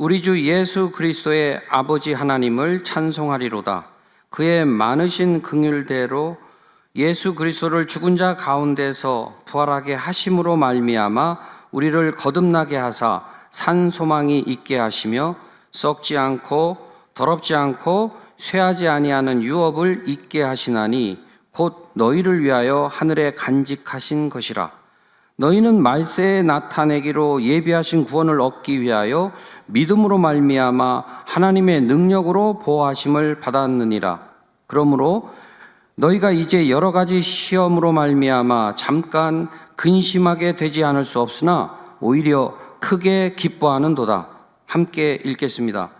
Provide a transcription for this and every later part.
우리 주 예수 그리스도의 아버지 하나님을 찬송하리로다. 그의 많으신 긍휼대로 예수 그리스도를 죽은 자 가운데서 부활하게 하심으로 말미암아 우리를 거듭나게 하사 산 소망이 있게 하시며 썩지 않고 더럽지 않고 쇠하지 아니하는 유업을 있게 하시나니 곧 너희를 위하여 하늘에 간직하신 것이라. 너희는 말세에 나타내기로 예비하신 구원을 얻기 위하여 믿음으로 말미암아 하나님의 능력으로 보호하심을 받았느니라. 그러므로 너희가 이제 여러 가지 시험으로 말미암아 잠깐 근심하게 되지 않을 수 없으나 오히려 크게 기뻐하는도다. 함께 읽겠습니다.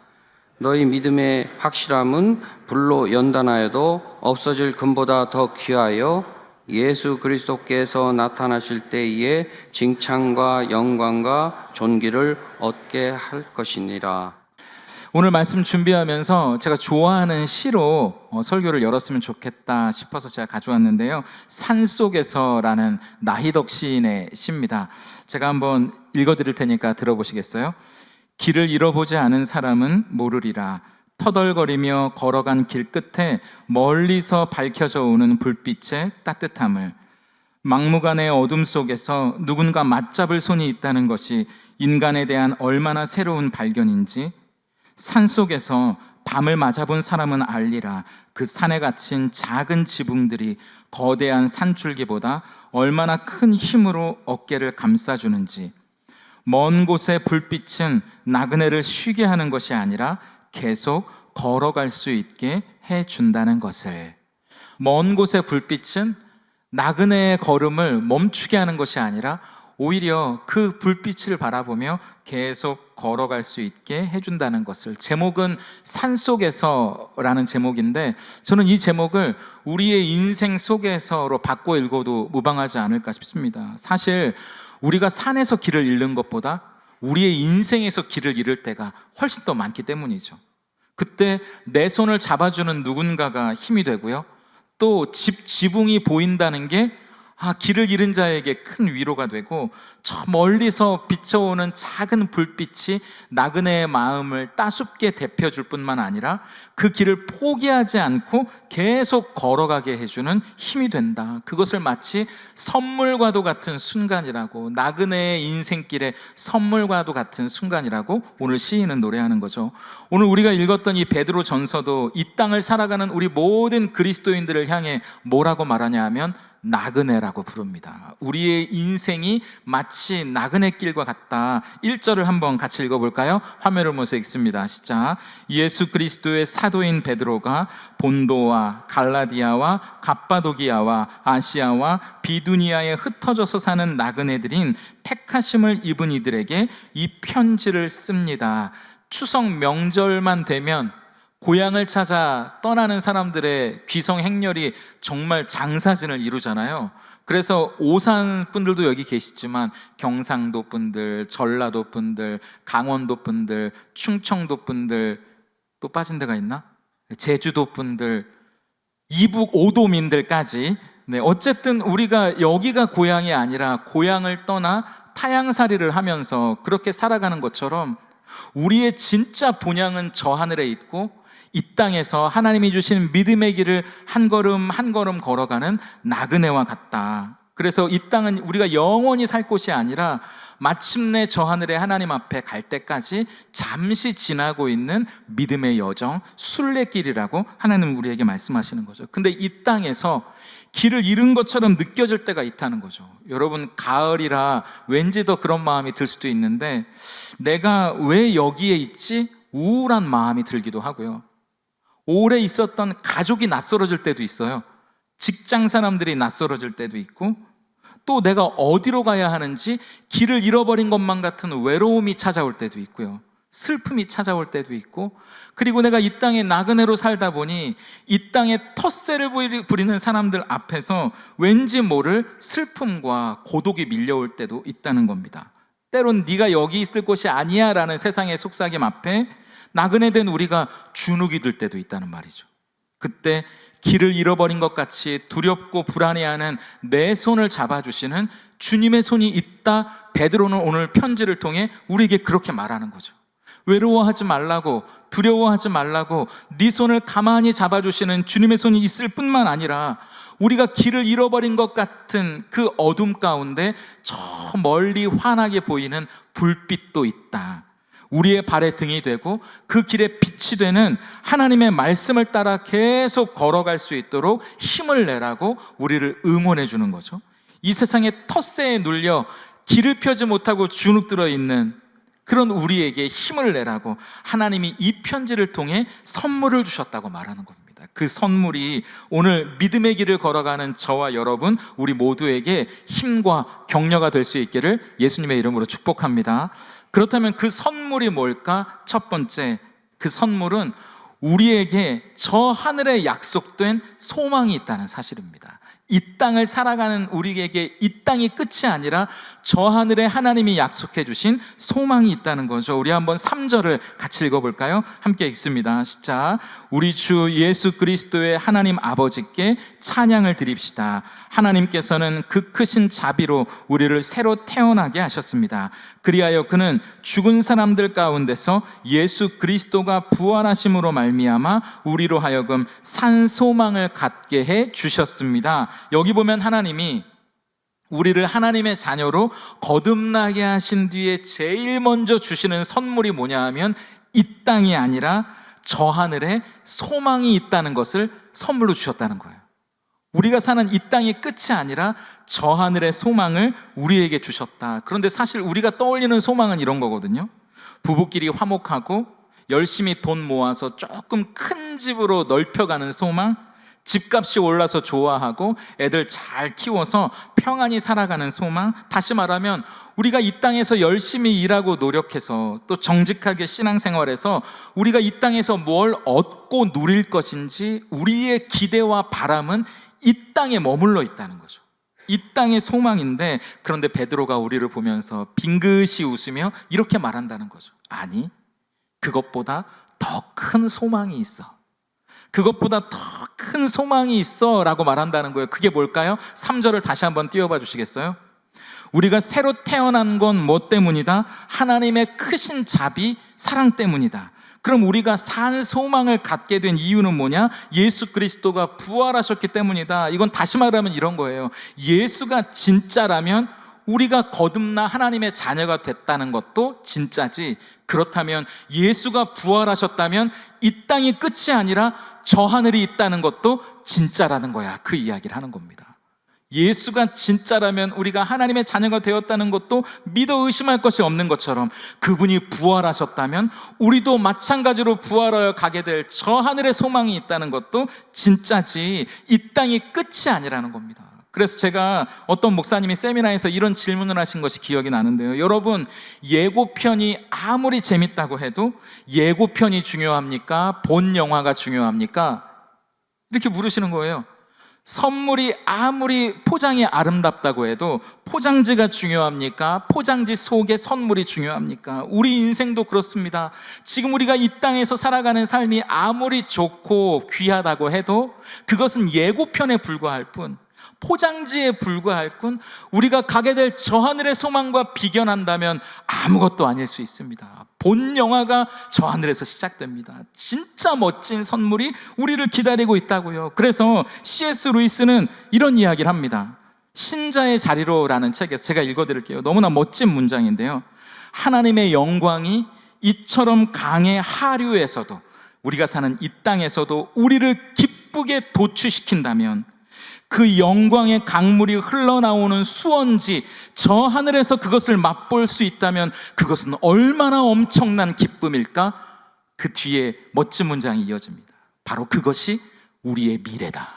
너희 믿음의 확실함은 불로 연단하여도 없어질 금보다 더 귀하여 예수 그리스도께서 나타나실 때에 칭찬과 영광과 존귀를 얻게 할 것이니라. 오늘 말씀 준비하면서 제가 좋아하는 시로 설교를 열었으면 좋겠다 싶어서 제가 가져왔는데요. 산속에서라는 나희덕 시인의 시입니다. 제가 한번 읽어드릴 테니까 들어보시겠어요? 길을 잃어보지 않은 사람은 모르리라. 터덜거리며 걸어간 길 끝에 멀리서 밝혀져 오는 불빛의 따뜻함을, 막무가내 어둠 속에서 누군가 맞잡을 손이 있다는 것이 인간에 대한 얼마나 새로운 발견인지, 산속에서 밤을 맞아본 사람은 알리라. 그 산에 갇힌 작은 지붕들이 거대한 산줄기보다 얼마나 큰 힘으로 어깨를 감싸주는지, 먼 곳의 불빛은 나그네를 쉬게 하는 것이 아니라 계속 걸어갈 수 있게 해준다는 것을. 먼 곳의 불빛은 나그네의 걸음을 멈추게 하는 것이 아니라 오히려 그 불빛을 바라보며 계속 걸어갈 수 있게 해준다는 것을. 제목은 산속에서라는 제목인데 저는 이 제목을 우리의 인생 속에서로 바꿔 읽어도 무방하지 않을까 싶습니다. 사실 우리가 산에서 길을 잃는 것보다 우리의 인생에서 길을 잃을 때가 훨씬 더 많기 때문이죠. 그때 내 손을 잡아주는 누군가가 힘이 되고요, 또 지붕이 보인다는 게 길을 잃은 자에게 큰 위로가 되고, 저 멀리서 비춰오는 작은 불빛이 나그네의 마음을 따숩게 데펴줄 뿐만 아니라 그 길을 포기하지 않고 계속 걸어가게 해주는 힘이 된다. 그것을 마치 선물과도 같은 순간이라고, 나그네의 인생길의 선물과도 같은 순간이라고 오늘 시인은 노래하는 거죠. 오늘 우리가 읽었던 이 베드로 전서도 이 땅을 살아가는 우리 모든 그리스도인들을 향해 뭐라고 말하냐 하면 나그네라고 부릅니다. 우리의 인생이 마치 나그네 길과 같다. 1절을 한번 같이 읽어볼까요? 화면을 보면서 읽습니다. 시작. 예수 그리스도의 사도인 베드로가 본도와 갈라디아와 갑바도기아와 아시아와 비두니아에 흩어져서 사는 나그네들인 택하심을 입은 이들에게 이 편지를 씁니다. 추석 명절만 되면 고향을 찾아 떠나는 사람들의 귀성 행렬이 정말 장사진을 이루잖아요. 그래서 오산 분들도 여기 계시지만 경상도 분들, 전라도 분들, 강원도 분들, 충청도 분들, 또 빠진 데가 있나? 제주도 분들, 이북 오도민들까지, 어쨌든 우리가 여기가 고향이 아니라 고향을 떠나 타향살이를 하면서 그렇게 살아가는 것처럼 우리의 진짜 본향은 저 하늘에 있고 이 땅에서 하나님이 주신 믿음의 길을 한 걸음 한 걸음 걸어가는 나그네와 같다. 그래서 이 땅은 우리가 영원히 살 곳이 아니라 마침내 저 하늘에 하나님 앞에 갈 때까지 잠시 지나고 있는 믿음의 여정, 순례길이라고 하나님은 우리에게 말씀하시는 거죠. 근데 이 땅에서 길을 잃은 것처럼 느껴질 때가 있다는 거죠. 여러분, 가을이라 왠지 더 그런 마음이 들 수도 있는데 내가 왜 여기에 있지? 우울한 마음이 들기도 하고요. 오래 있었던 가족이 낯설어질 때도 있어요. 직장 사람들이 낯설어질 때도 있고, 또 내가 어디로 가야 하는지 길을 잃어버린 것만 같은 외로움이 찾아올 때도 있고요. 슬픔이 찾아올 때도 있고, 그리고 내가 이 땅에 나그네로 살다 보니 이 땅에 텃세를 부리는 사람들 앞에서 왠지 모를 슬픔과 고독이 밀려올 때도 있다는 겁니다. 때론 네가 여기 있을 곳이 아니야 라는 세상의 속삭임 앞에 나그네 된 우리가 주눅이 들 때도 있다는 말이죠. 그때 길을 잃어버린 것 같이 두렵고 불안해하는 내 손을 잡아주시는 주님의 손이 있다. 베드로는 오늘 편지를 통해 우리에게 그렇게 말하는 거죠. 외로워하지 말라고, 두려워하지 말라고 네 손을 가만히 잡아주시는 주님의 손이 있을 뿐만 아니라 우리가 길을 잃어버린 것 같은 그 어둠 가운데 저 멀리 환하게 보이는 불빛도 있다. 우리의 발의 등이 되고 그 길에 빛이 되는 하나님의 말씀을 따라 계속 걸어갈 수 있도록 힘을 내라고 우리를 응원해 주는 거죠. 이 세상의 텃세에 눌려 길을 펴지 못하고 주눅들어 있는 그런 우리에게 힘을 내라고 하나님이 이 편지를 통해 선물을 주셨다고 말하는 겁니다. 그 선물이 오늘 믿음의 길을 걸어가는 저와 여러분, 우리 모두에게 힘과 격려가 될 수 있기를 예수님의 이름으로 축복합니다. 그렇다면 그 선물이 뭘까? 첫 번째, 그 선물은 우리에게 저 하늘에 약속된 소망이 있다는 사실입니다. 이 땅을 살아가는 우리에게 이 땅이 끝이 아니라 저 하늘에 하나님이 약속해 주신 소망이 있다는 거죠. 우리 한번 3절을 같이 읽어볼까요? 함께 읽습니다. 시작. 우리 주 예수 그리스도의 하나님 아버지께 찬양을 드립시다. 하나님께서는 그 크신 자비로 우리를 새로 태어나게 하셨습니다. 그리하여 그는 죽은 사람들 가운데서 예수 그리스도가 부활하심으로 말미암아 우리로 하여금 산 소망을 갖게 해 주셨습니다. 여기 보면 하나님이 우리를 하나님의 자녀로 거듭나게 하신 뒤에 제일 먼저 주시는 선물이 뭐냐 하면 이 땅이 아니라 저 하늘에 소망이 있다는 것을 선물로 주셨다는 거예요. 우리가 사는 이 땅이 끝이 아니라 저 하늘의 소망을 우리에게 주셨다. 그런데 사실 우리가 떠올리는 소망은 이런 거거든요. 부부끼리 화목하고 열심히 돈 모아서 조금 큰 집으로 넓혀가는 소망, 집값이 올라서 좋아하고 애들 잘 키워서 평안히 살아가는 소망, 다시 말하면 우리가 이 땅에서 열심히 일하고 노력해서 또 정직하게 신앙생활해서 우리가 이 땅에서 뭘 얻고 누릴 것인지 우리의 기대와 바람은 이 땅에 머물러 있다는 거죠. 이 땅의 소망인데, 그런데 베드로가 우리를 보면서 빙긋이 웃으며 이렇게 말한다는 거죠. 아니, 그것보다 더 큰 소망이 있어. 그것보다 더 큰 소망이 있어 라고 말한다는 거예요. 그게 뭘까요? 3절을 다시 한번 띄워봐 주시겠어요? 우리가 새로 태어난 건 뭐 때문이다? 하나님의 크신 자비, 사랑 때문이다. 그럼 우리가 산 소망을 갖게 된 이유는 뭐냐? 예수 그리스도가 부활하셨기 때문이다. 이건 다시 말하면 이런 거예요. 예수가 진짜라면 우리가 거듭나 하나님의 자녀가 됐다는 것도 진짜지, 그렇다면 예수가 부활하셨다면 이 땅이 끝이 아니라 저 하늘이 있다는 것도 진짜라는 거야. 그 이야기를 하는 겁니다. 예수가 진짜라면 우리가 하나님의 자녀가 되었다는 것도 믿어 의심할 것이 없는 것처럼, 그분이 부활하셨다면 우리도 마찬가지로 부활하여 가게 될 저 하늘의 소망이 있다는 것도 진짜지, 이 땅이 끝이 아니라는 겁니다. 그래서 제가 어떤 목사님이 세미나에서 이런 질문을 하신 것이 기억이 나는데요. 여러분, 예고편이 아무리 재밌다고 해도 예고편이 중요합니까? 본 영화가 중요합니까? 이렇게 물으시는 거예요. 선물이 아무리 포장이 아름답다고 해도 포장지가 중요합니까? 포장지 속에 선물이 중요합니까? 우리 인생도 그렇습니다. 지금 우리가 이 땅에서 살아가는 삶이 아무리 좋고 귀하다고 해도 그것은 예고편에 불과할 뿐, 포장지에 불과할 뿐, 우리가 가게 될 저 하늘의 소망과 비견한다면 아무것도 아닐 수 있습니다. 본 영화가 저 하늘에서 시작됩니다. 진짜 멋진 선물이 우리를 기다리고 있다고요. 그래서 C.S. 루이스는 이런 이야기를 합니다. 신자의 자리로라는 책에서 제가 읽어드릴게요. 너무나 멋진 문장인데요. 하나님의 영광이 이처럼 강의 하류에서도, 우리가 사는 이 땅에서도 우리를 기쁘게 도취시킨다면, 그 영광의 강물이 흘러나오는 수원지 저 하늘에서 그것을 맛볼 수 있다면 그것은 얼마나 엄청난 기쁨일까? 그 뒤에 멋진 문장이 이어집니다. 바로 그것이 우리의 미래다.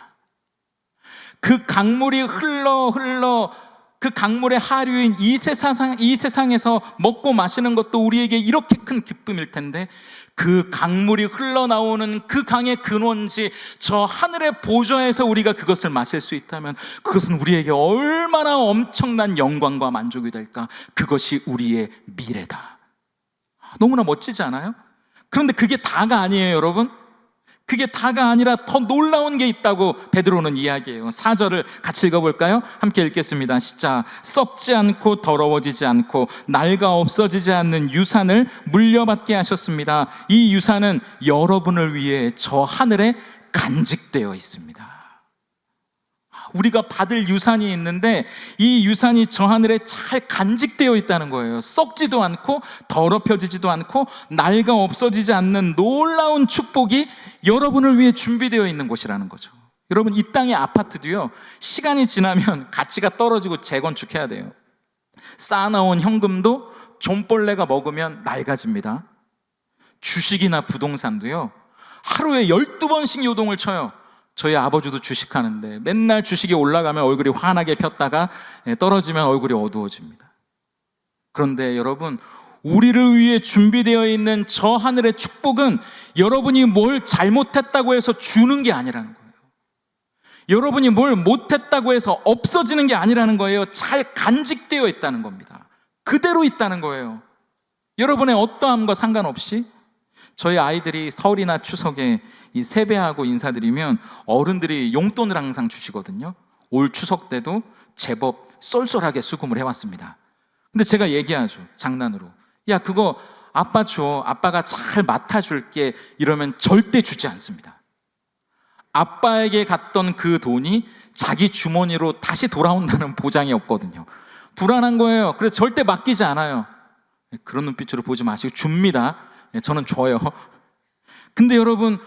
그 강물이 흘러 그 강물의 하류인 이 세상에서 먹고 마시는 것도 우리에게 이렇게 큰 기쁨일 텐데, 그 강물이 흘러나오는 그 강의 근원지 저 하늘의 보좌에서 우리가 그것을 마실 수 있다면 그것은 우리에게 얼마나 엄청난 영광과 만족이 될까? 그것이 우리의 미래다. 너무나 멋지지 않아요? 그런데 그게 다가 아니에요, 여러분. 그게 다가 아니라 더 놀라운 게 있다고 베드로는 이야기해요. 4절을 같이 읽어볼까요? 함께 읽겠습니다. 시작. 썩지 않고 더러워지지 않고 낡아 없어지지 않는 유산을 물려받게 하셨습니다. 이 유산은 여러분을 위해 저 하늘에 간직되어 있습니다. 우리가 받을 유산이 있는데 이 유산이 저 하늘에 잘 간직되어 있다는 거예요. 썩지도 않고 더럽혀지지도 않고 낡아 없어지지 않는 놀라운 축복이 여러분을 위해 준비되어 있는 곳이라는 거죠. 여러분, 이 땅의 아파트도요, 시간이 지나면 가치가 떨어지고 재건축해야 돼요. 쌓아놓은 현금도 좀벌레가 먹으면 낡아집니다. 주식이나 부동산도요, 하루에 12번씩 요동을 쳐요. 저희 아버지도 주식하는데 맨날 주식이 올라가면 얼굴이 환하게 폈다가 떨어지면 얼굴이 어두워집니다. 그런데 여러분, 우리를 위해 준비되어 있는 저 하늘의 축복은 여러분이 뭘 잘못했다고 해서 주는 게 아니라는 거예요. 여러분이 뭘 못했다고 해서 없어지는 게 아니라는 거예요. 잘 간직되어 있다는 겁니다. 그대로 있다는 거예요. 여러분의 어떠함과 상관없이 저희 아이들이 설이나 추석에 이 세배하고 인사드리면 어른들이 용돈을 항상 주시거든요. 올 추석 때도 제법 쏠쏠하게 수금을 해왔습니다. 근데 제가 얘기하죠, 장난으로. 야, 그거 아빠 줘, 아빠가 잘 맡아줄게, 이러면 절대 주지 않습니다. 아빠에게 갔던 그 돈이 자기 주머니로 다시 돌아온다는 보장이 없거든요. 불안한 거예요. 그래서 절대 맡기지 않아요. 그런 눈빛으로 보지 마시고 줍니다. 저는 줘요. 근데 여러분,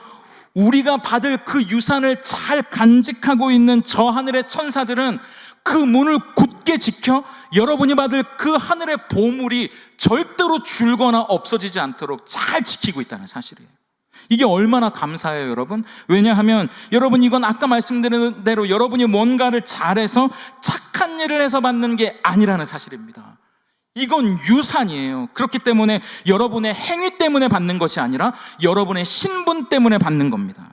우리가 받을 그 유산을 잘 간직하고 있는 저 하늘의 천사들은 그 문을 굳게 지켜 여러분이 받을 그 하늘의 보물이 절대로 줄거나 없어지지 않도록 잘 지키고 있다는 사실이에요. 이게 얼마나 감사해요, 여러분. 왜냐하면 여러분, 이건 아까 말씀드린 대로 여러분이 뭔가를 잘해서 착한 일을 해서 받는 게 아니라는 사실입니다. 이건 유산이에요. 그렇기 때문에 여러분의 행위 때문에 받는 것이 아니라 여러분의 신분 때문에 받는 겁니다.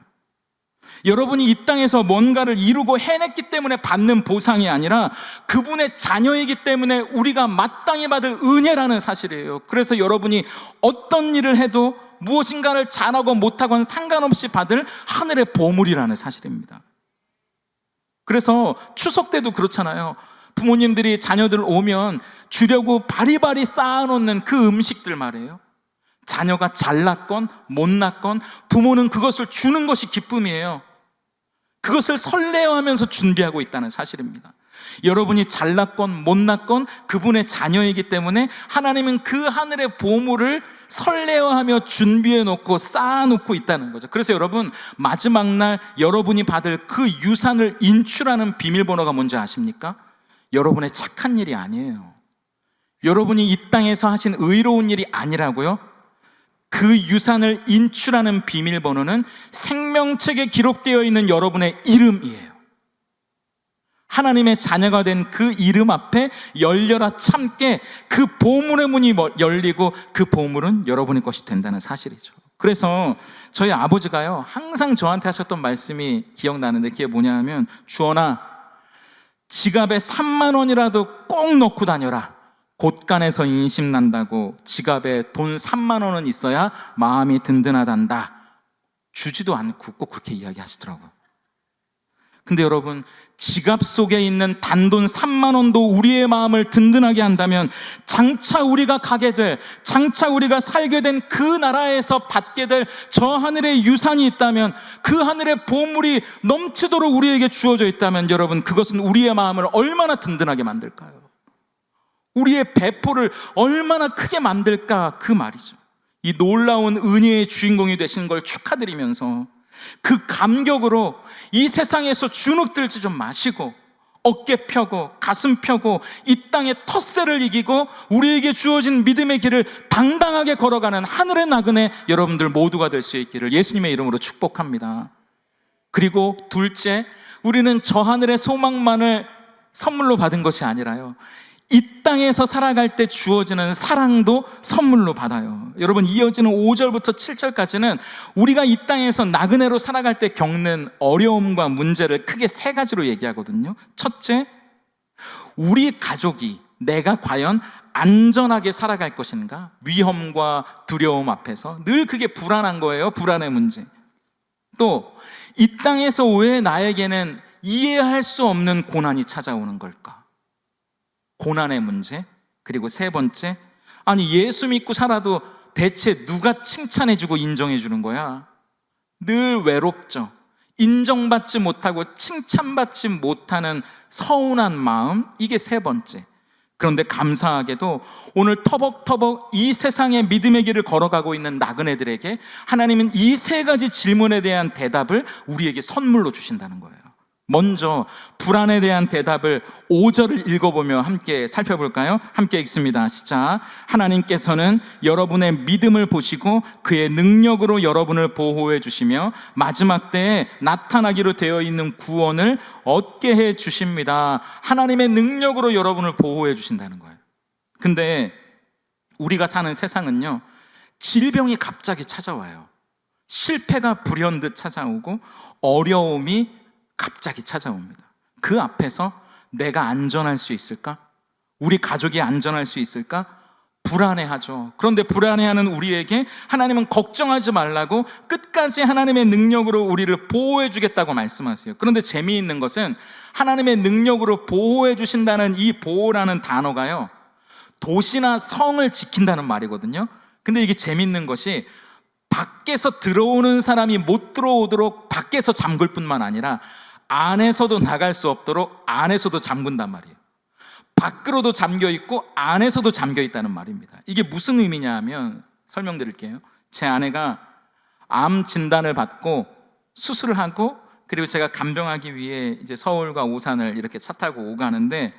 여러분이 이 땅에서 뭔가를 이루고 해냈기 때문에 받는 보상이 아니라 그분의 자녀이기 때문에 우리가 마땅히 받을 은혜라는 사실이에요. 그래서 여러분이 어떤 일을 해도 무엇인가를 잘하고 못하건 상관없이 받을 하늘의 보물이라는 사실입니다. 그래서 추석 때도 그렇잖아요. 부모님들이 자녀들 오면 주려고 바리바리 쌓아놓는 그 음식들 말이에요. 자녀가 잘났건 못났건 부모는 그것을 주는 것이 기쁨이에요. 그것을 설레어하면서 준비하고 있다는 사실입니다. 여러분이 잘났건 못났건 그분의 자녀이기 때문에 하나님은 그 하늘의 보물을 설레어하며 준비해놓고 쌓아놓고 있다는 거죠. 그래서 여러분, 마지막 날 여러분이 받을 그 유산을 인출하는 비밀번호가 뭔지 아십니까? 여러분의 착한 일이 아니에요. 여러분이 이 땅에서 하신 의로운 일이 아니라고요. 그 유산을 인출하는 비밀번호는 생명책에 기록되어 있는 여러분의 이름이에요. 하나님의 자녀가 된 그 이름 앞에 열려라 참깨, 그 보물의 문이 열리고 그 보물은 여러분의 것이 된다는 사실이죠. 그래서 저희 아버지가요, 항상 저한테 하셨던 말씀이 기억나는데 그게 뭐냐 하면, 주원아, 지갑에 3만 원이라도 꼭 넣고 다녀라. 곳간에서 인심난다고 지갑에 돈 3만 원은 있어야 마음이 든든하단다. 주지도 않고 꼭 그렇게 이야기하시더라고요. 근데 여러분, 지갑 속에 있는 단돈 3만 원도 우리의 마음을 든든하게 한다면 장차 우리가 가게 될, 장차 우리가 살게 된 그 나라에서 받게 될 저 하늘의 유산이 있다면, 그 하늘의 보물이 넘치도록 우리에게 주어져 있다면, 여러분, 그것은 우리의 마음을 얼마나 든든하게 만들까요? 우리의 배포를 얼마나 크게 만들까, 그 말이죠. 이 놀라운 은혜의 주인공이 되신 걸 축하드리면서 그 감격으로 이 세상에서 주눅들지 좀 마시고 어깨 펴고 가슴 펴고 이 땅의 텃세를 이기고 우리에게 주어진 믿음의 길을 당당하게 걸어가는 하늘의 나그네 여러분들 모두가 될 수 있기를 예수님의 이름으로 축복합니다. 그리고 둘째, 우리는 저 하늘의 소망만을 선물로 받은 것이 아니라요, 이 땅에서 살아갈 때 주어지는 사랑도 선물로 받아요. 여러분, 이어지는 5절부터 7절까지는 우리가 이 땅에서 나그네로 살아갈 때 겪는 어려움과 문제를 크게 세 가지로 얘기하거든요. 첫째, 우리 가족이, 내가 과연 안전하게 살아갈 것인가? 위험과 두려움 앞에서 늘 그게 불안한 거예요. 불안의 문제. 또 이 땅에서 왜 나에게는 이해할 수 없는 고난이 찾아오는 걸까? 고난의 문제. 그리고 세 번째, 아니 예수 믿고 살아도 대체 누가 칭찬해주고 인정해주는 거야? 늘 외롭죠. 인정받지 못하고 칭찬받지 못하는 서운한 마음, 이게 세 번째. 그런데 감사하게도 오늘 터벅터벅 이 세상의 믿음의 길을 걸어가고 있는 나그네들에게 하나님은 이 세 가지 질문에 대한 대답을 우리에게 선물로 주신다는 거예요. 먼저 불안에 대한 대답을 5절을 읽어보며 함께 살펴볼까요? 함께 읽습니다. 시작. 하나님께서는 여러분의 믿음을 보시고 그의 능력으로 여러분을 보호해 주시며 마지막 때에 나타나기로 되어 있는 구원을 얻게 해 주십니다. 하나님의 능력으로 여러분을 보호해 주신다는 거예요. 근데 우리가 사는 세상은요, 질병이 갑자기 찾아와요. 실패가 불현듯 찾아오고 어려움이 갑자기 찾아옵니다. 그 앞에서 내가 안전할 수 있을까? 우리 가족이 안전할 수 있을까? 불안해하죠. 그런데 불안해하는 우리에게 하나님은 걱정하지 말라고 끝까지 하나님의 능력으로 우리를 보호해 주겠다고 말씀하세요. 그런데 재미있는 것은 하나님의 능력으로 보호해 주신다는 이 보호라는 단어가요, 도시나 성을 지킨다는 말이거든요. 근데 이게 재미있는 것이 밖에서 들어오는 사람이 못 들어오도록 밖에서 잠글 뿐만 아니라 안에서도 나갈 수 없도록 안에서도 잠근단 말이에요. 밖으로도 잠겨 있고 안에서도 잠겨 있다는 말입니다. 이게 무슨 의미냐 하면 설명드릴게요. 제 아내가 암 진단을 받고 수술을 하고 그리고 제가 간병하기 위해 이제 서울과 오산을 이렇게 차 타고 오가는데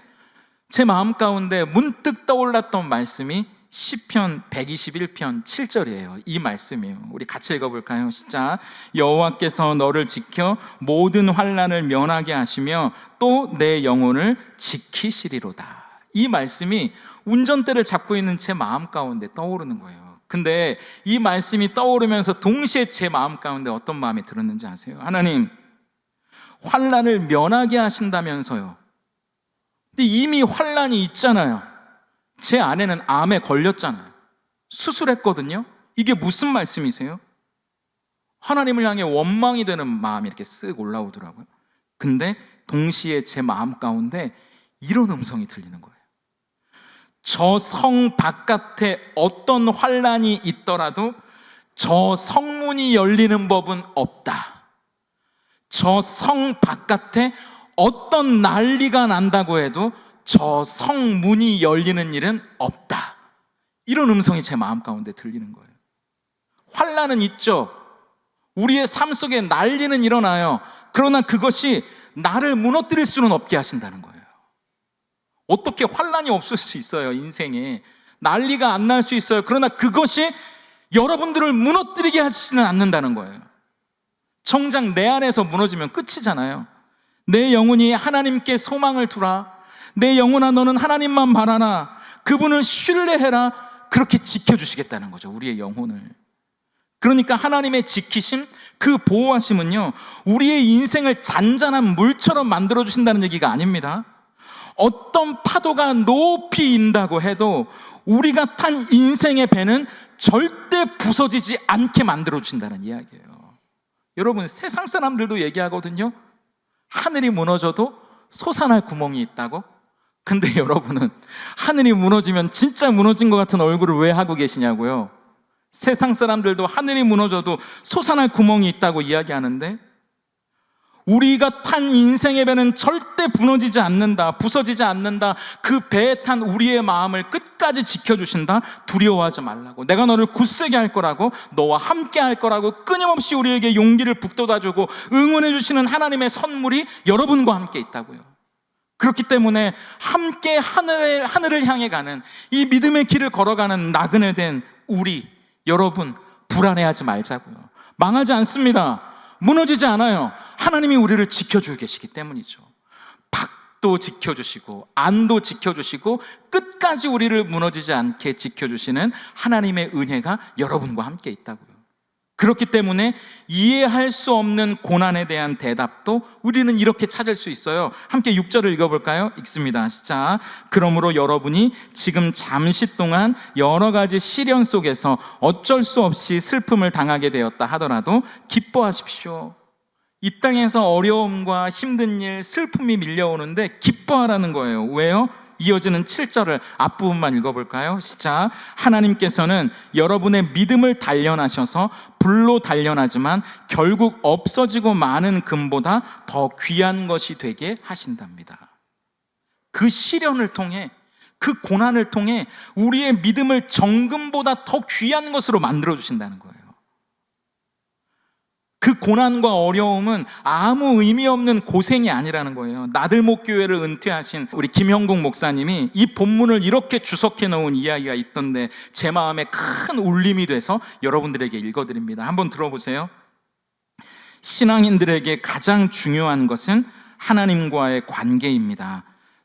제 마음 가운데 문득 떠올랐던 말씀이 시편 121편 7절이에요. 이 말씀이에요. 우리 같이 읽어볼까요? 시작. 여호와께서 너를 지켜 모든 환난을 면하게 하시며 또 내 영혼을 지키시리로다. 이 말씀이 운전대를 잡고 있는 제 마음 가운데 떠오르는 거예요. 근데 이 말씀이 떠오르면서 동시에 제 마음 가운데 어떤 마음이 들었는지 아세요? 하나님, 환난을 면하게 하신다면서요. 근데 이미 환난이 있잖아요. 제 아내는 암에 걸렸잖아요. 수술했거든요. 이게 무슨 말씀이세요? 하나님을 향해 원망이 되는 마음이 이렇게 쓱 올라오더라고요. 근데 동시에 제 마음 가운데 이런 음성이 들리는 거예요. 저 성 바깥에 어떤 환난이 있더라도 저 성문이 열리는 법은 없다. 저 성 바깥에 어떤 난리가 난다고 해도 저 성문이 열리는 일은 없다. 이런 음성이 제 마음 가운데 들리는 거예요. 환난은 있죠. 우리의 삶 속에 난리는 일어나요. 그러나 그것이 나를 무너뜨릴 수는 없게 하신다는 거예요. 어떻게 환난이 없을 수 있어요? 인생에 난리가 안 날 수 있어요. 그러나 그것이 여러분들을 무너뜨리게 하시지는 않는다는 거예요. 정작 내 안에서 무너지면 끝이잖아요. 내 영혼이 하나님께 소망을 두라. 내 영혼아 너는 하나님만 바라라. 그분을 신뢰해라. 그렇게 지켜주시겠다는 거죠, 우리의 영혼을. 그러니까 하나님의 지키심, 그 보호하심은요, 우리의 인생을 잔잔한 물처럼 만들어주신다는 얘기가 아닙니다. 어떤 파도가 높이 인다고 해도 우리가 탄 인생의 배는 절대 부서지지 않게 만들어주신다는 이야기예요. 여러분, 세상 사람들도 얘기하거든요. 하늘이 무너져도 솟아날 구멍이 있다고. 근데 여러분은 하늘이 무너지면 진짜 무너진 것 같은 얼굴을 왜 하고 계시냐고요. 세상 사람들도 하늘이 무너져도 솟아날 구멍이 있다고 이야기하는데 우리가 탄 인생의 배는 절대 무너지지 않는다, 부서지지 않는다. 그 배에 탄 우리의 마음을 끝까지 지켜주신다. 두려워하지 말라고, 내가 너를 굳세게 할 거라고, 너와 함께 할 거라고 끊임없이 우리에게 용기를 북돋아주고 응원해 주시는 하나님의 선물이 여러분과 함께 있다고요. 그렇기 때문에 함께 하늘을 향해 가는 이 믿음의 길을 걸어가는 나그네 된 우리 여러분, 불안해하지 말자고요. 망하지 않습니다. 무너지지 않아요. 하나님이 우리를 지켜주고 계시기 때문이죠. 밖도 지켜주시고 안도 지켜주시고 끝까지 우리를 무너지지 않게 지켜주시는 하나님의 은혜가 여러분과 함께 있다고요. 그렇기 때문에 이해할 수 없는 고난에 대한 대답도 우리는 이렇게 찾을 수 있어요. 함께 6절을 읽어볼까요? 읽습니다. 시작. 그러므로 여러분이 지금 잠시 동안 여러 가지 시련 속에서 어쩔 수 없이 슬픔을 당하게 되었다 하더라도 기뻐하십시오. 이 땅에서 어려움과 힘든 일, 슬픔이 밀려오는데 기뻐하라는 거예요. 왜요? 이어지는 7절을 앞부분만 읽어볼까요? 시작. 하나님께서는 여러분의 믿음을 단련하셔서 불로 단련하지만 결국 없어지고 마는 금보다 더 귀한 것이 되게 하신답니다. 그 시련을 통해, 그 고난을 통해 우리의 믿음을 정금보다 더 귀한 것으로 만들어 주신다는 거예요. 그 고난과 어려움은 아무 의미 없는 고생이 아니라는 거예요. 나들목 교회를 은퇴하신 우리 김형국 목사님이 이 본문을 이렇게 주석해 놓은 이야기가 있던데 제 마음에 큰 울림이 돼서 여러분들에게 읽어드립니다. 한번 들어보세요. 신앙인들에게 가장 중요한 것은 하나님과의 관계입니다.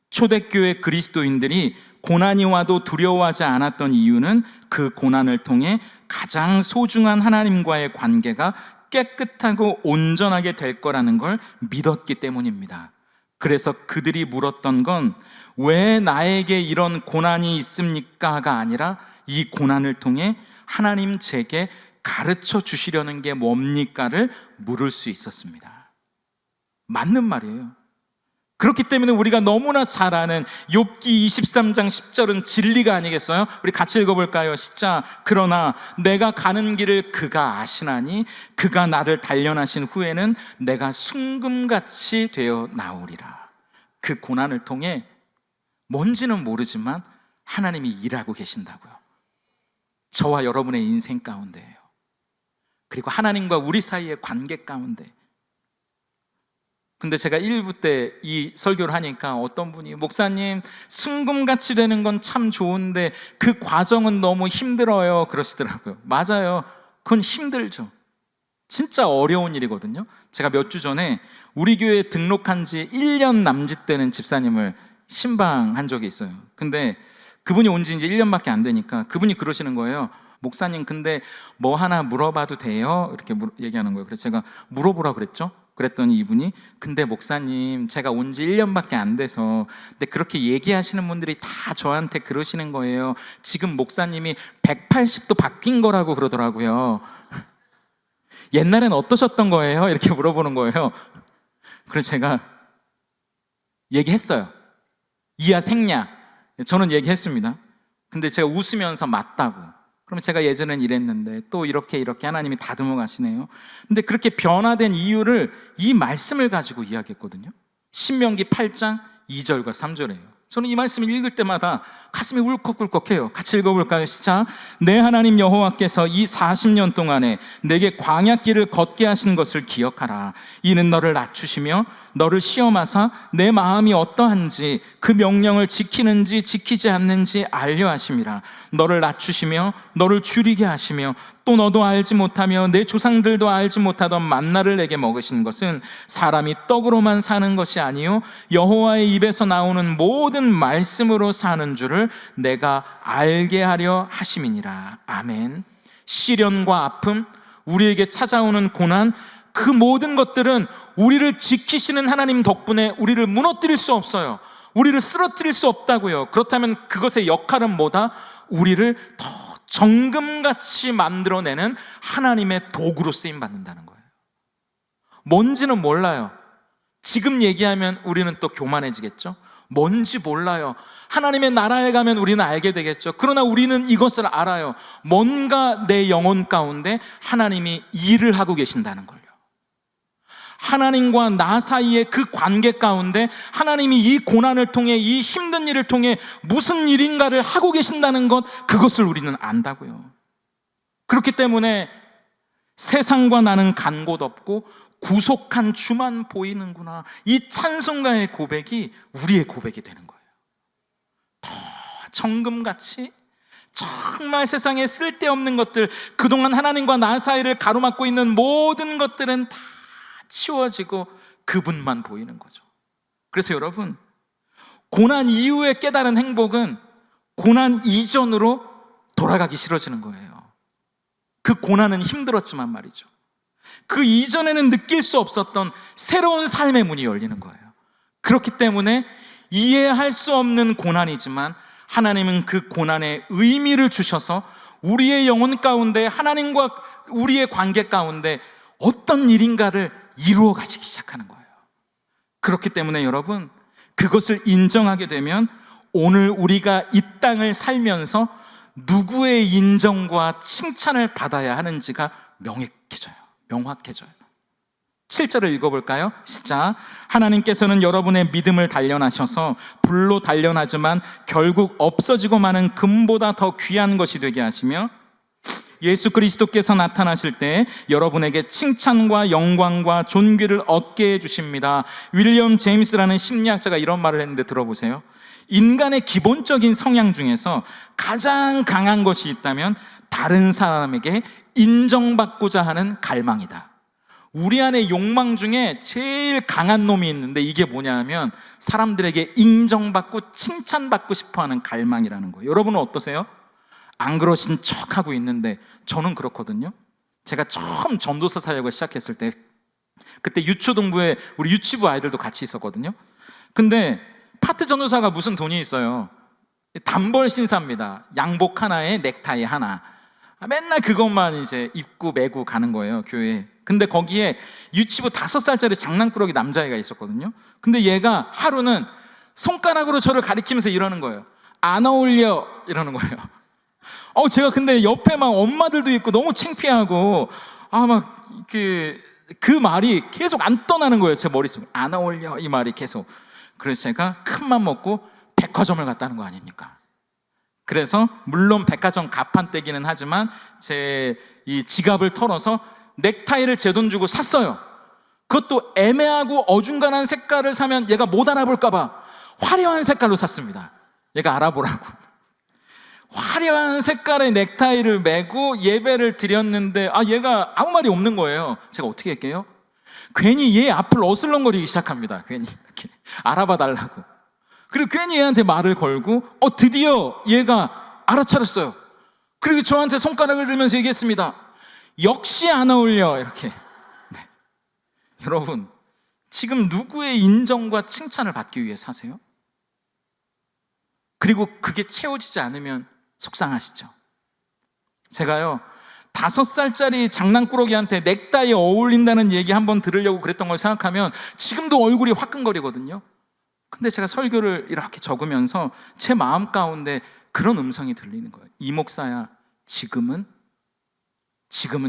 초대교회 그리스도인들이 고난이 와도 두려워하지 않았던 이유는 그 고난을 통해 가장 소중한 하나님과의 관계가 깨끗하고 온전하게 될 거라는 걸 믿었기 때문입니다. 그래서 그들이 물었던 건 왜 나에게 이런 고난이 있습니까가 아니라 이 고난을 통해 하나님 제게 가르쳐 주시려는 게 뭡니까를 물을 수 있었습니다. 맞는 말이에요. 그렇기 때문에 우리가 너무나 잘 아는 욥기 23장 10절은 진리가 아니겠어요? 우리 같이 읽어볼까요? 시작. 그러나 내가 가는 길을 그가 아시나니 그가 나를 단련하신 후에는 내가 순금같이 되어 나오리라. 그 고난을 통해 뭔지는 모르지만 하나님이 일하고 계신다고요. 저와 여러분의 인생 가운데예요. 그리고 하나님과 우리 사이의 관계 가운데. 근데 제가 1부 때 이 설교를 하니까 어떤 분이 목사님 순금같이 되는 건 참 좋은데 그 과정은 너무 힘들어요 그러시더라고요. 맞아요. 그건 힘들죠. 진짜 어려운 일이거든요. 제가 몇 주 전에 우리 교회에 등록한 지 1년 남짓 되는 집사님을 신방한 적이 있어요. 근데 그분이 온 지 이제 1년밖에 안 되니까 그분이 그러시는 거예요. 목사님 근데 뭐 하나 물어봐도 돼요? 이렇게 얘기하는 거예요. 그래서 제가 물어보라 그랬죠. 그랬더니 이분이 근데 목사님 제가 온 지 1년밖에 안 돼서 근데 그렇게 얘기하시는 분들이 다 저한테 그러시는 거예요. 지금 목사님이 180도 바뀐 거라고 그러더라고요. 옛날엔 어떠셨던 거예요? 이렇게 물어보는 거예요. 그래서 제가 얘기했어요. 이야 생냐. 저는 얘기했습니다. 근데 제가 웃으면서 맞다고. 그럼 제가 예전엔 이랬는데 또 이렇게 하나님이 다듬어 가시네요. 근데 그렇게 변화된 이유를 이 말씀을 가지고 이야기했거든요. 신명기 8장 2절과 3절이에요. 저는 이 말씀을 읽을 때마다 가슴이 울컥울컥해요. 같이 읽어볼까요? 시작. 내 하나님 여호와께서 이 40년 동안에 내게 광야길을 걷게 하신 것을 기억하라. 이는 너를 낮추시며 너를 시험하사 내 마음이 어떠한지 그 명령을 지키는지 지키지 않는지 알려 하심이라. 너를 낮추시며 너를 줄이게 하시며 또 너도 알지 못하며 내 조상들도 알지 못하던 만나를 내게 먹으신 것은 사람이 떡으로만 사는 것이 아니요 여호와의 입에서 나오는 모든 말씀으로 사는 줄을 내가 알게 하려 하심이니라. 아멘. 시련과 아픔, 우리에게 찾아오는 고난, 그 모든 것들은 우리를 지키시는 하나님 덕분에 우리를 무너뜨릴 수 없어요. 우리를 쓰러뜨릴 수 없다고요. 그렇다면 그것의 역할은 뭐다? 우리를 더 정금같이 만들어내는 하나님의 도구로 쓰임받는다는 거예요. 뭔지는 몰라요. 지금 얘기하면 우리는 또 교만해지겠죠. 뭔지 몰라요. 하나님의 나라에 가면 우리는 알게 되겠죠. 그러나 우리는 이것을 알아요. 뭔가 내 영혼 가운데 하나님이 일을 하고 계신다는 걸요. 하나님과 나 사이의 그 관계 가운데 하나님이 이 고난을 통해, 이 힘든 일을 통해 무슨 일인가를 하고 계신다는 것, 그것을 우리는 안다고요. 그렇기 때문에 세상과 나는 간 곳 없고 구속한 주만 보이는구나, 이 찬송가의 고백이 우리의 고백이 되는 거예요. 더 정금같이 정말 세상에 쓸데없는 것들, 그동안 하나님과 나 사이를 가로막고 있는 모든 것들은 다 치워지고 그분만 보이는 거죠. 그래서 여러분, 고난 이후에 깨달은 행복은 고난 이전으로 돌아가기 싫어지는 거예요. 그 고난은 힘들었지만 말이죠, 그 이전에는 느낄 수 없었던 새로운 삶의 문이 열리는 거예요. 그렇기 때문에 이해할 수 없는 고난이지만 하나님은 그 고난에 의미를 주셔서 우리의 영혼 가운데, 하나님과 우리의 관계 가운데 어떤 일인가를 이루어 가시기 시작하는 거예요. 그렇기 때문에 여러분, 그것을 인정하게 되면 오늘 우리가 이 땅을 살면서 누구의 인정과 칭찬을 받아야 하는지가 명확해져요. 7절을 읽어볼까요? 시작. 하나님께서는 여러분의 믿음을 단련하셔서 불로 단련하지만 결국 없어지고 마는 금보다 더 귀한 것이 되게 하시며 예수 그리스도께서 나타나실 때 여러분에게 칭찬과 영광과 존귀를 얻게 해주십니다. 윌리엄 제임스라는 심리학자가 이런 말을 했는데 들어보세요. 인간의 기본적인 성향 중에서 가장 강한 것이 있다면 다른 사람에게 인정받고자 하는 갈망이다. 우리 안에 욕망 중에 제일 강한 놈이 있는데 이게 뭐냐 하면 사람들에게 인정받고 칭찬받고 싶어하는 갈망이라는 거예요. 여러분은 어떠세요? 안 그러신 척하고 있는데 저는 그렇거든요. 제가 처음 전도사 사역을 시작했을 때 그때 유초동부에 우리 유치부 아이들도 같이 있었거든요. 근데 파트 전도사가 무슨 돈이 있어요. 단벌 신사입니다. 양복 하나에 넥타이 하나, 맨날 그것만 이제 입고 매고 가는 거예요, 교회에. 근데 거기에 유치부 5살짜리 장난꾸러기 남자애가 있었거든요. 근데 얘가 하루는 손가락으로 저를 가리키면서 이러는 거예요. 안 어울려, 이러는 거예요. 제가 근데 옆에 막 엄마들도 있고 너무 창피하고 그 말이 계속 안 떠나는 거예요, 제 머릿속에. 안 어울려, 이 말이 계속. 그래서 제가 큰맘 먹고 백화점을 갔다는 거 아닙니까? 그래서 물론 백화점 가판대기는 하지만 제 이 지갑을 털어서 넥타이를 제 돈 주고 샀어요. 그것도 애매하고 어중간한 색깔을 사면 얘가 못 알아볼까 봐 화려한 색깔로 샀습니다. 얘가 알아보라고. 화려한 색깔의 넥타이를 메고 예배를 드렸는데 얘가 아무 말이 없는 거예요. 제가 어떻게 할게요? 괜히 얘 앞을 어슬렁거리기 시작합니다. 괜히 이렇게 알아봐 달라고. 그리고 괜히 얘한테 말을 걸고 드디어 얘가 알아차렸어요. 그리고 저한테 손가락을 들면서 얘기했습니다. 역시 안 어울려, 이렇게. 네. 여러분, 지금 누구의 인정과 칭찬을 받기 위해 사세요? 그리고 그게 채워지지 않으면 속상하시죠? 제가요 5살짜리 장난꾸러기한테 넥타이에 어울린다는 얘기 한번 들으려고 그랬던 걸 생각하면 지금도 얼굴이 화끈거리거든요. 근데 제가 설교를 이렇게 적으면서 제 마음 가운데 그런 음성이 들리는 거예요. 이 목사야, 지금은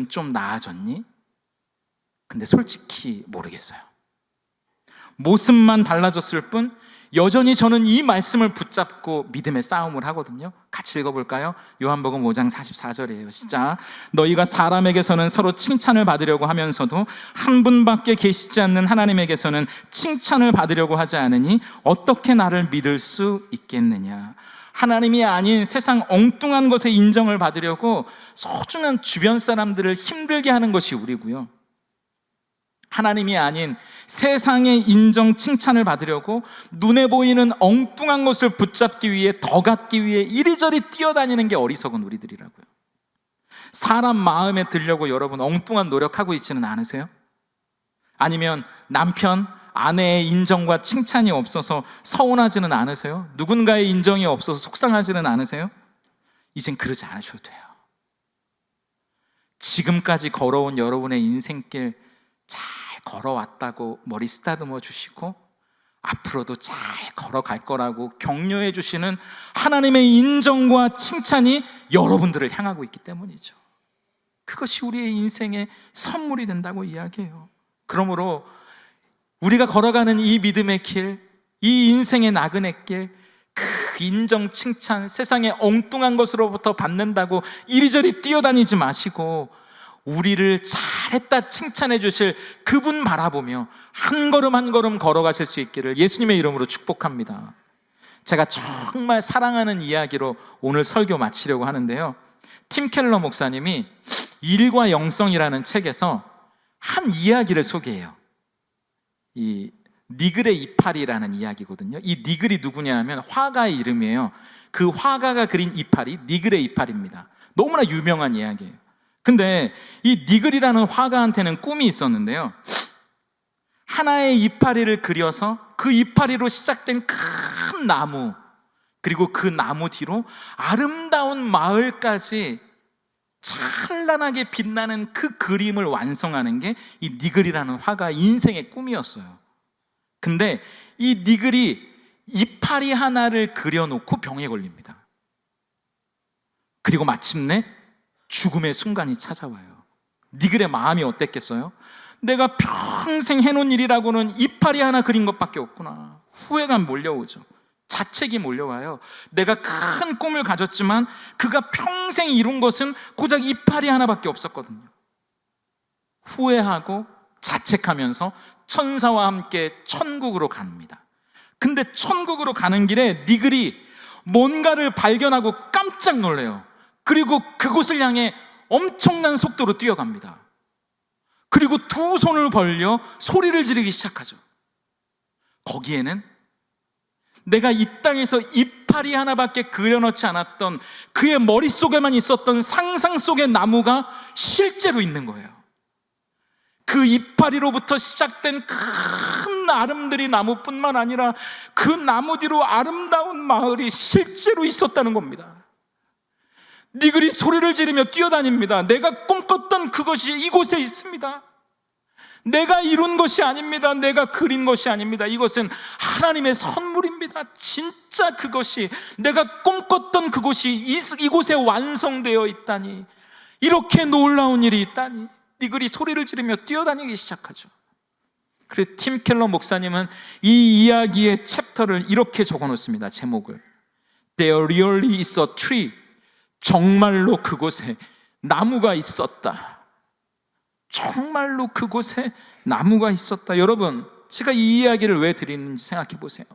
좀 나아졌니? 근데 솔직히 모르겠어요. 모습만 달라졌을 뿐 여전히 저는 이 말씀을 붙잡고 믿음의 싸움을 하거든요. 같이 읽어볼까요? 요한복음 5장 44절이에요. 시작. 너희가 사람에게서는 서로 칭찬을 받으려고 하면서도 한 분밖에 계시지 않는 하나님에게서는 칭찬을 받으려고 하지 않으니 어떻게 나를 믿을 수 있겠느냐. 하나님이 아닌 세상 엉뚱한 것에 인정을 받으려고 소중한 주변 사람들을 힘들게 하는 것이 우리고요. 하나님이 아닌 세상의 인정, 칭찬을 받으려고 눈에 보이는 엉뚱한 것을 붙잡기 위해, 더 갖기 위해 이리저리 뛰어다니는 게 어리석은 우리들이라고요. 사람 마음에 들려고 여러분 엉뚱한 노력하고 있지는 않으세요? 아니면 남편, 아내의 인정과 칭찬이 없어서 서운하지는 않으세요? 누군가의 인정이 없어서 속상하지는 않으세요? 이젠 그러지 않으셔도 돼요. 지금까지 걸어온 여러분의 인생길 잘 걸어왔다고 머리 쓰다듬어 주시고 앞으로도 잘 걸어갈 거라고 격려해 주시는 하나님의 인정과 칭찬이 여러분들을 향하고 있기 때문이죠. 그것이 우리의 인생의 선물이 된다고 이야기해요. 그러므로 우리가 걸어가는 이 믿음의 길, 이 인생의 나그네 길, 그 인정, 칭찬, 세상의 엉뚱한 것으로부터 받는다고 이리저리 뛰어다니지 마시고 우리를 잘했다 칭찬해 주실 그분 바라보며 한 걸음 한 걸음 걸어가실 수 있기를 예수님의 이름으로 축복합니다. 제가 정말 사랑하는 이야기로 오늘 설교 마치려고 하는데요, 팀 켈러 목사님이 일과 영성이라는 책에서 한 이야기를 소개해요. 이 니글의 이파리라는 이야기거든요. 이 니글이 누구냐 하면 화가의 이름이에요. 그 화가가 그린 이파리, 니글의 이파리입니다. 너무나 유명한 이야기예요. 근데 이 니글이라는 화가한테는 꿈이 있었는데요, 하나의 이파리를 그려서 그 이파리로 시작된 큰 나무, 그리고 그 나무 뒤로 아름다운 마을까지 찬란하게 빛나는 그 그림을 완성하는 게 이 니글이라는 화가의 인생의 꿈이었어요. 근데 이 니글이 이파리 하나를 그려놓고 병에 걸립니다. 그리고 마침내 죽음의 순간이 찾아와요. 니글의 마음이 어땠겠어요? 내가 평생 해놓은 일이라고는 이파리 하나 그린 것밖에 없구나. 후회가 몰려오죠. 자책이 몰려와요. 내가 큰 꿈을 가졌지만 그가 평생 이룬 것은 고작 이파리 하나밖에 없었거든요. 후회하고 자책하면서 천사와 함께 천국으로 갑니다. 근데 천국으로 가는 길에 니글이 뭔가를 발견하고 깜짝 놀래요. 그리고 그곳을 향해 엄청난 속도로 뛰어갑니다. 그리고 두 손을 벌려 소리를 지르기 시작하죠. 거기에는 내가 이 땅에서 이파리 하나밖에 그려놓지 않았던 그의 머릿속에만 있었던 상상 속의 나무가 실제로 있는 거예요. 그 이파리로부터 시작된 큰 나름들이 나무뿐만 아니라 그 나무 뒤로 아름다운 마을이 실제로 있었다는 겁니다. 니글이 소리를 지르며 뛰어다닙니다. 내가 꿈꿨던 그것이 이곳에 있습니다. 내가 이룬 것이 아닙니다. 내가 그린 것이 아닙니다. 이것은 하나님의 선물입니다. 진짜 그것이, 내가 꿈꿨던 그곳이 이곳에 완성되어 있다니, 이렇게 놀라운 일이 있다니. 니글이 소리를 지르며 뛰어다니기 시작하죠. 그래서 팀 켈러 목사님은 이 이야기의 챕터를 이렇게 적어놓습니다. 제목을 There really is a tree. 정말로 그곳에 나무가 있었다. 정말로 그곳에 나무가 있었다. 여러분, 제가 이 이야기를 왜 드리는지 생각해 보세요.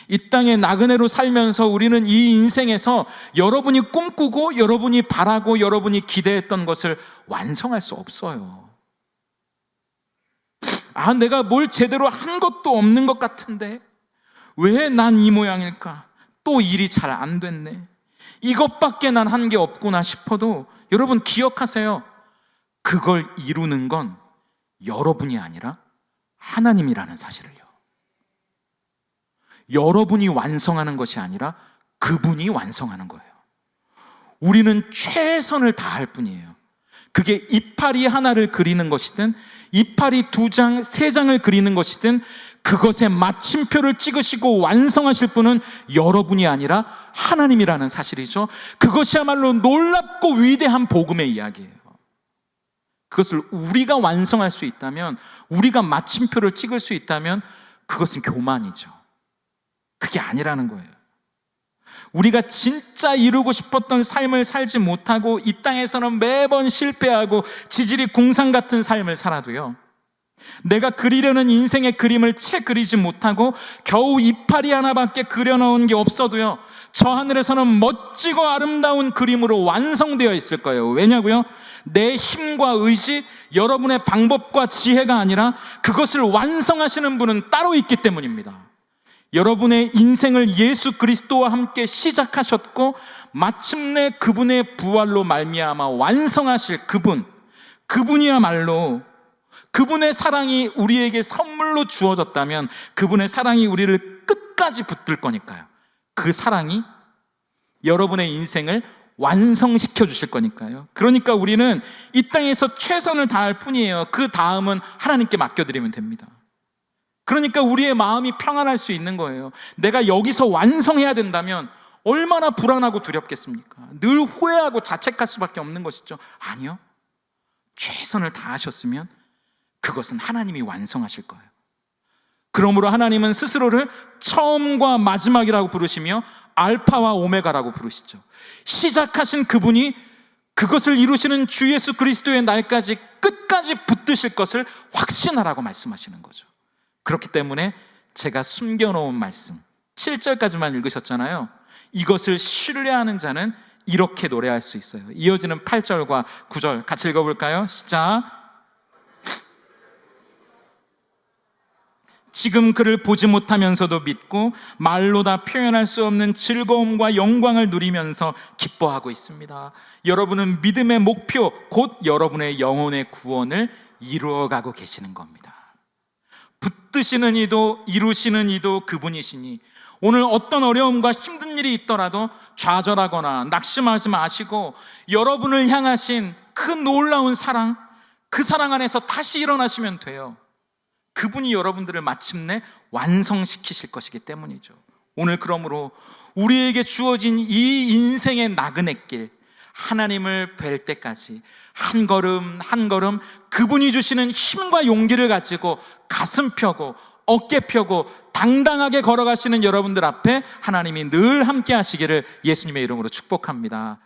이 땅에 나그네로 살면서 우리는 이 인생에서 여러분이 꿈꾸고 여러분이 바라고 여러분이 기대했던 것을 완성할 수 없어요. 내가 뭘 제대로 한 것도 없는 것 같은데 왜 난 이 모양일까? 또 일이 잘 안 됐네. 이것밖에 난 한 게 없구나 싶어도 여러분 기억하세요. 그걸 이루는 건 여러분이 아니라 하나님이라는 사실을요. 여러분이 완성하는 것이 아니라 그분이 완성하는 거예요. 우리는 최선을 다할 뿐이에요. 그게 이파리 하나를 그리는 것이든 이파리 2장, 3장을 그리는 것이든 그것에 마침표를 찍으시고 완성하실 분은 여러분이 아니라 하나님이라는 사실이죠. 그것이야말로 놀랍고 위대한 복음의 이야기예요. 그것을 우리가 완성할 수 있다면, 우리가 마침표를 찍을 수 있다면 그것은 교만이죠. 그게 아니라는 거예요. 우리가 진짜 이루고 싶었던 삶을 살지 못하고 이 땅에서는 매번 실패하고 지질이 궁상 같은 삶을 살아도요, 내가 그리려는 인생의 그림을 채 그리지 못하고 겨우 이파리 하나밖에 그려놓은 게 없어도요, 저 하늘에서는 멋지고 아름다운 그림으로 완성되어 있을 거예요. 왜냐고요? 내 힘과 의지, 여러분의 방법과 지혜가 아니라 그것을 완성하시는 분은 따로 있기 때문입니다. 여러분의 인생을 예수 그리스도와 함께 시작하셨고 마침내 그분의 부활로 말미암아 완성하실 그분이야말로, 그분의 사랑이 우리에게 선물로 주어졌다면 그분의 사랑이 우리를 끝까지 붙들 거니까요. 그 사랑이 여러분의 인생을 완성시켜 주실 거니까요. 그러니까 우리는 이 땅에서 최선을 다할 뿐이에요. 그 다음은 하나님께 맡겨드리면 됩니다. 그러니까 우리의 마음이 평안할 수 있는 거예요. 내가 여기서 완성해야 된다면 얼마나 불안하고 두렵겠습니까? 늘 후회하고 자책할 수밖에 없는 것이죠. 아니요, 최선을 다하셨으면 그것은 하나님이 완성하실 거예요. 그러므로 하나님은 스스로를 처음과 마지막이라고 부르시며 알파와 오메가라고 부르시죠. 시작하신 그분이 그것을 이루시는 주 예수 그리스도의 날까지 끝까지 붙드실 것을 확신하라고 말씀하시는 거죠. 그렇기 때문에 제가 숨겨놓은 말씀 7절까지만 읽으셨잖아요. 이것을 신뢰하는 자는 이렇게 노래할 수 있어요. 이어지는 8절과 9절 같이 읽어볼까요? 시작. 지금 그를 보지 못하면서도 믿고 말로 다 표현할 수 없는 즐거움과 영광을 누리면서 기뻐하고 있습니다. 여러분은 믿음의 목표, 곧 여러분의 영혼의 구원을 이루어가고 계시는 겁니다. 붙드시는 이도 이루시는 이도 그분이시니 오늘 어떤 어려움과 힘든 일이 있더라도 좌절하거나 낙심하지 마시고 여러분을 향하신 그 놀라운 사랑, 그 사랑 안에서 다시 일어나시면 돼요. 그분이 여러분들을 마침내 완성시키실 것이기 때문이죠. 오늘 그러므로 우리에게 주어진 이 인생의 나그네 길, 하나님을 뵐 때까지 한 걸음 한 걸음 그분이 주시는 힘과 용기를 가지고 가슴 펴고 어깨 펴고 당당하게 걸어가시는 여러분들 앞에 하나님이 늘 함께 하시기를 예수님의 이름으로 축복합니다.